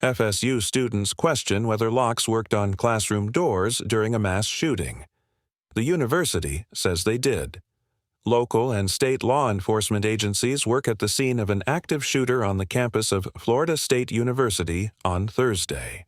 FSU students question whether locks worked on classroom doors during a mass shooting. The university says they did. Local and state law enforcement agencies work at the scene of an active shooter on the campus of Florida State University on Thursday.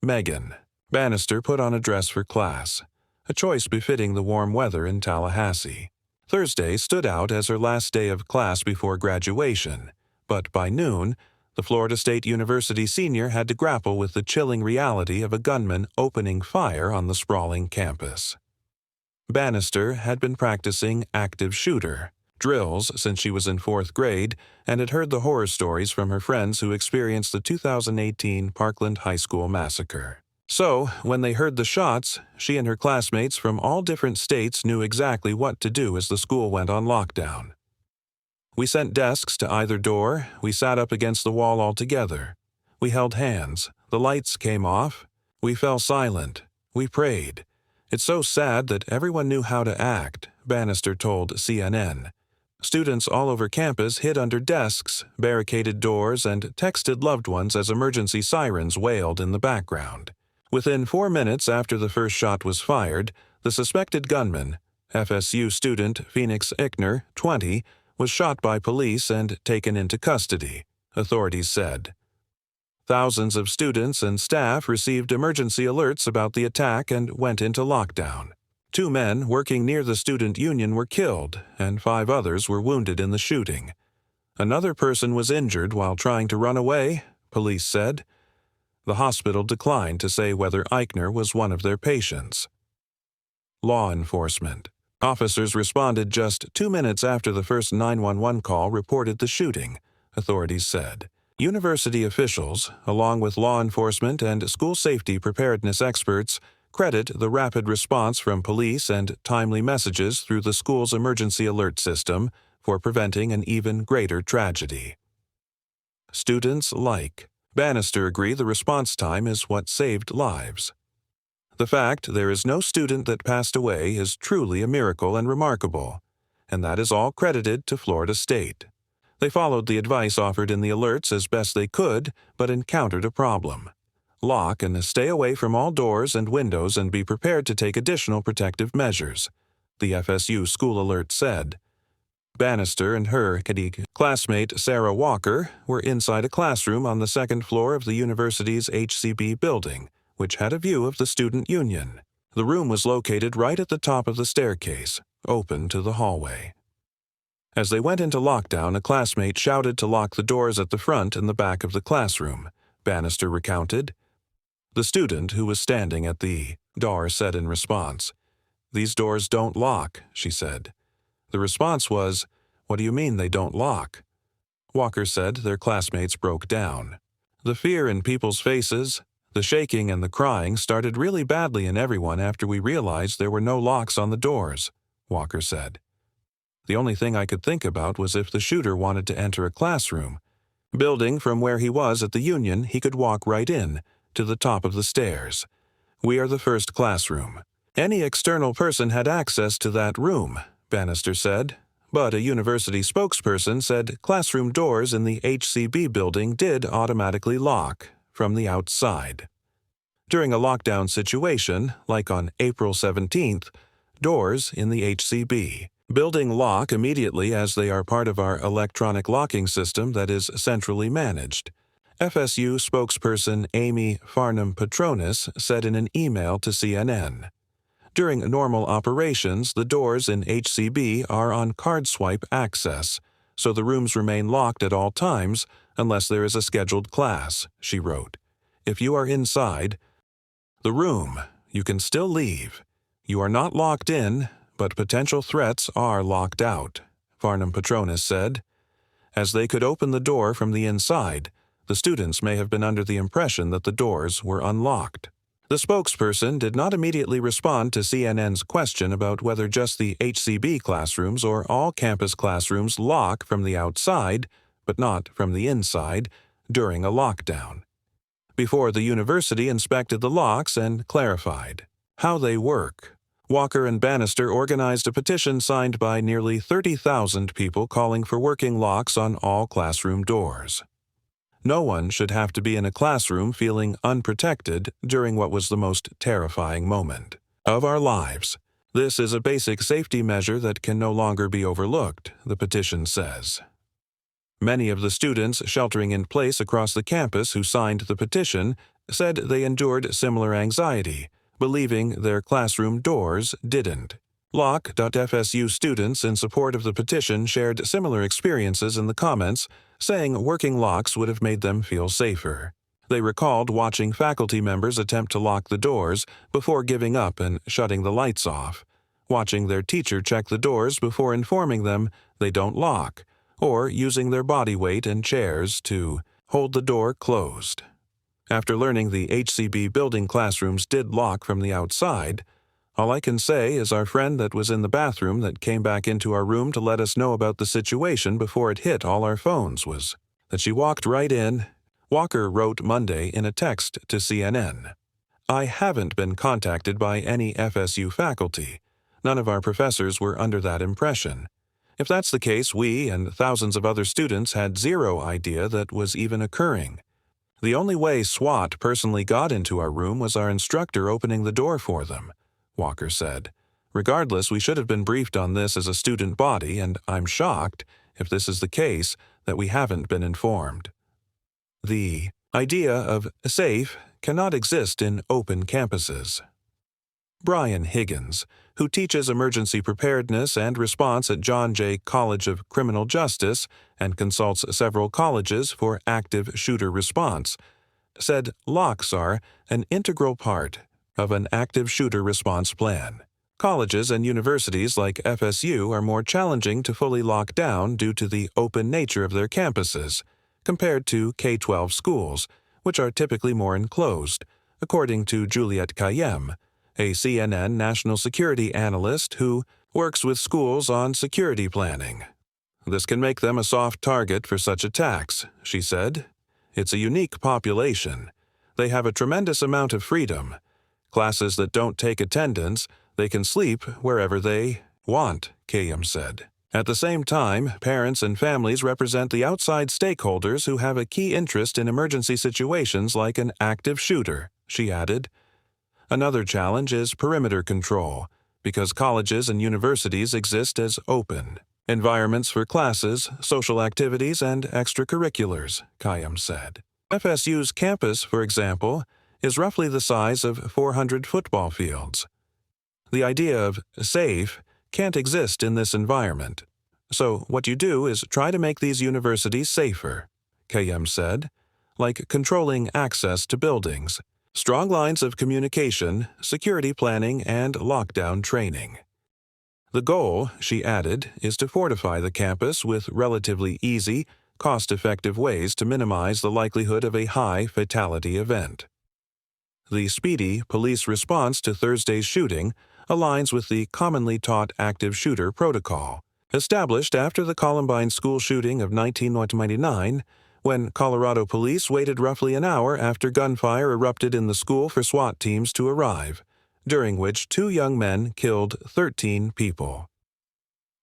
Megan. Bannister put on a dress for class, a choice befitting the warm weather in Tallahassee. Thursday stood out as her last day of class before graduation, but by noon, the Florida State University senior had to grapple with the chilling reality of a gunman opening fire on the sprawling campus. Bannister had been practicing active shooter drills since she was in 4th grade and had heard the horror stories from her friends who experienced the 2018 Parkland High School massacre. So, when they heard the shots, she and her classmates from all different states knew exactly what to do as the school went on lockdown. We sent desks to either door, we sat up against the wall all together. We held hands, the lights came off, we fell silent, we prayed. It's so sad that everyone knew how to act, Bannister told CNN. Students all over campus hid under desks, barricaded doors, and texted loved ones as emergency sirens wailed in the background. Within 4 minutes after the first shot was fired, the suspected gunman, FSU student Phoenix Ickner, 20, was shot by police and taken into custody, authorities said. Thousands of students and staff received emergency alerts about the attack and went into lockdown. 2 men working near the student union were killed, and 5 others were wounded in the shooting. Another person was injured while trying to run away, police said. The hospital declined to say whether Ickner was one of their patients. Law enforcement. Officers responded just 2 minutes after the first 911 call reported the shooting, authorities said. University officials, along with law enforcement and school safety preparedness experts, credit the rapid response from police and timely messages through the school's emergency alert system for preventing an even greater tragedy. Students like. Bannister agree the response time is what saved lives. The fact there is no student that passed away is truly a miracle and remarkable, and that is all credited to Florida State. They followed the advice offered in the alerts as best they could, but encountered a problem. Lock and stay away from all doors and windows and be prepared to take additional protective measures, the FSU school alert said. Bannister and her classmate Sarah Walker were inside a classroom on the 2nd floor of the university's HCB building, which had a view of the student union. The room was located right at the top of the staircase, open to the hallway. As they went into lockdown, a classmate shouted to lock the doors at the front and the back of the classroom, Bannister recounted. The student who was standing at the door said in response, "These doors don't lock," she said. The response was, "What do you mean they don't lock?" Walker said their classmates broke down. The fear in people's faces, the shaking and the crying started really badly in everyone after we realized there were no locks on the doors, Walker said. The only thing I could think about was if the shooter wanted to enter a classroom. Building from where he was at the union, he could walk right in, to the top of the stairs. We are the first classroom. Any external person had access to that room, Bannister said, but a university spokesperson said classroom doors in the HCB building did automatically lock from the outside. During a lockdown situation, like on April 17th, doors in the HCB building lock immediately as they are part of our electronic locking system that is centrally managed. FSU spokesperson Amy Farnham-Petronis said in an email to CNN. During normal operations, the doors in HCB are on card swipe access, so the rooms remain locked at all times unless there is a scheduled class, she wrote. If you are inside the room, you can still leave. You are not locked in, but potential threats are locked out, Farnham-Petronis said. As they could open the door from the inside, the students may have been under the impression that the doors were unlocked. The spokesperson did not immediately respond to CNN's question about whether just the HCB classrooms or all campus classrooms lock from the outside, but not from the inside, during a lockdown. Before the university inspected the locks and clarified how they work. Walker and Bannister organized a petition signed by nearly 30,000 people calling for working locks on all classroom doors. No one should have to be in a classroom feeling unprotected during what was the most terrifying moment of our lives. This is a basic safety measure that can no longer be overlooked, the petition says. Many of the students sheltering in place across the campus who signed the petition said they endured similar anxiety, believing their classroom doors didn't. Lock.FSU students in support of the petition shared similar experiences in the comments, saying working locks would have made them feel safer. They recalled watching faculty members attempt to lock the doors before giving up and shutting the lights off, watching their teacher check the doors before informing them they don't lock, or using their body weight and chairs to hold the door closed. After learning the HCB building classrooms did lock from the outside, all I can say is our friend that was in the bathroom that came back into our room to let us know about the situation before it hit all our phones was that she walked right in. Walker wrote Monday in a text to CNN. I haven't been contacted by any FSU faculty. None of our professors were under that impression. If that's the case, we and thousands of other students had zero idea that was even occurring. The only way SWAT personally got into our room was our instructor opening the door for them, Walker said. Regardless, we should have been briefed on this as a student body, and I'm shocked, if this is the case, that we haven't been informed. The idea of safe cannot exist in open campuses. Brian Higgins, who teaches emergency preparedness and response at John Jay College of Criminal Justice and consults several colleges for active shooter response, said locks are an integral part of an active shooter response plan. Colleges and universities like FSU are more challenging to fully lock down due to the open nature of their campuses, compared to K-12 schools, which are typically more enclosed, according to Juliette Kayyem, a CNN national security analyst who works with schools on security planning. This can make them a soft target for such attacks, she said. It's a unique population. They have a tremendous amount of freedom. Classes that don't take attendance, they can sleep wherever they want, Kayyem said. At the same time, parents and families represent the outside stakeholders who have a key interest in emergency situations like an active shooter, she added. Another challenge is perimeter control, because colleges and universities exist as open environments for classes, social activities, and extracurriculars, Kayyem said. FSU's campus, for example, is roughly the size of 400 football fields. The idea of safe can't exist in this environment. So what you do is try to make these universities safer, Kayyem said, like controlling access to buildings, strong lines of communication, security planning, and lockdown training. The goal, she added, is to fortify the campus with relatively easy, cost-effective ways to minimize the likelihood of a high fatality event. The speedy police response to Thursday's shooting aligns with the commonly taught active shooter protocol, established after the Columbine school shooting of 1999, when Colorado police waited roughly an hour after gunfire erupted in the school for SWAT teams to arrive, during which 2 young men killed 13 people.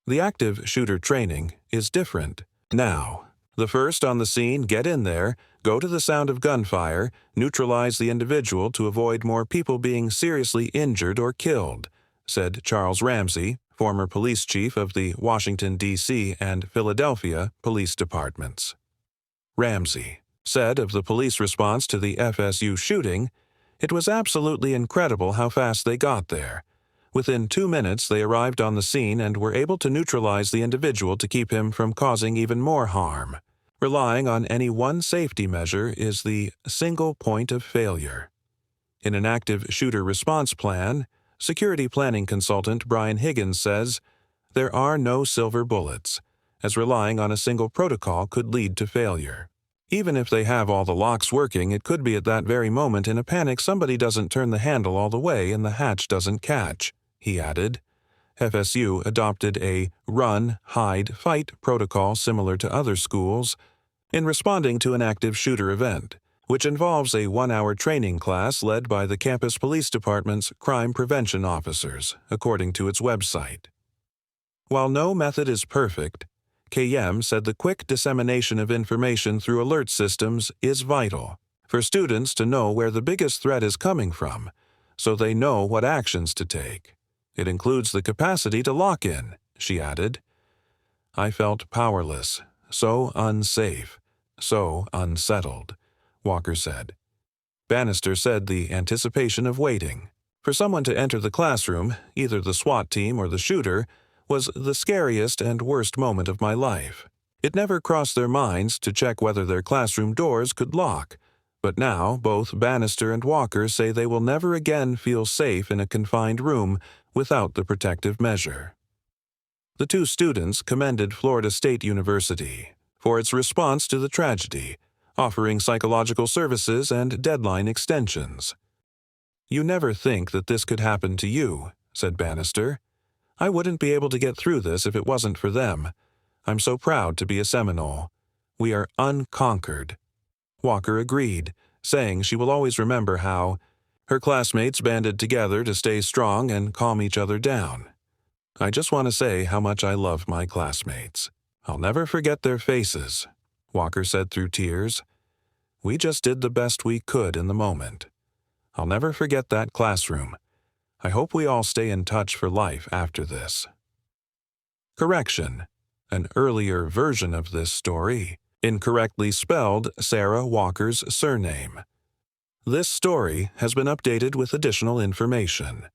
The active shooter training is different now. The first on the scene get in there, go to the sound of gunfire, neutralize the individual to avoid more people being seriously injured or killed, said Charles Ramsey, former police chief of the Washington, D.C. and Philadelphia police departments. Ramsey said of the police response to the FSU shooting, "It was absolutely incredible how fast they got there. Within 2 minutes they arrived on the scene and were able to neutralize the individual to keep him from causing even more harm. Relying on any one safety measure is the single point of failure." In an active shooter response plan, security planning consultant Brian Higgins says, "There are no silver bullets, as relying on a single protocol could lead to failure. Even if they have all the locks working, it could be at that very moment in a panic somebody doesn't turn the handle all the way and the hatch doesn't catch," he added. FSU adopted a run, hide, fight protocol similar to other schools in responding to an active shooter event, which involves a 1-hour training class led by the campus police department's crime prevention officers, according to its website. While no method is perfect, KM said the quick dissemination of information through alert systems is vital for students to know where the biggest threat is coming from, so they know what actions to take. It includes the capacity to lock in, she added. I felt powerless, so unsafe, so unsettled, Walker said. Bannister said the anticipation of waiting for someone to enter the classroom, either the SWAT team or the shooter, was the scariest and worst moment of my life. It never crossed their minds to check whether their classroom doors could lock, but now both Bannister and Walker say they will never again feel safe in a confined room without the protective measure. The two students commended Florida State University for its response to the tragedy, offering psychological services and deadline extensions. You never think that this could happen to you, said Bannister. I wouldn't be able to get through this if it wasn't for them. I'm so proud to be a Seminole. We are unconquered. Walker agreed, saying she will always remember how her classmates banded together to stay strong and calm each other down. I just want to say how much I love my classmates. I'll never forget their faces, Walker said through tears. We just did the best we could in the moment. I'll never forget that classroom. I hope we all stay in touch for life after this. Correction. An earlier version of this story incorrectly spelled Sarah Walker's surname. This story has been updated with additional information.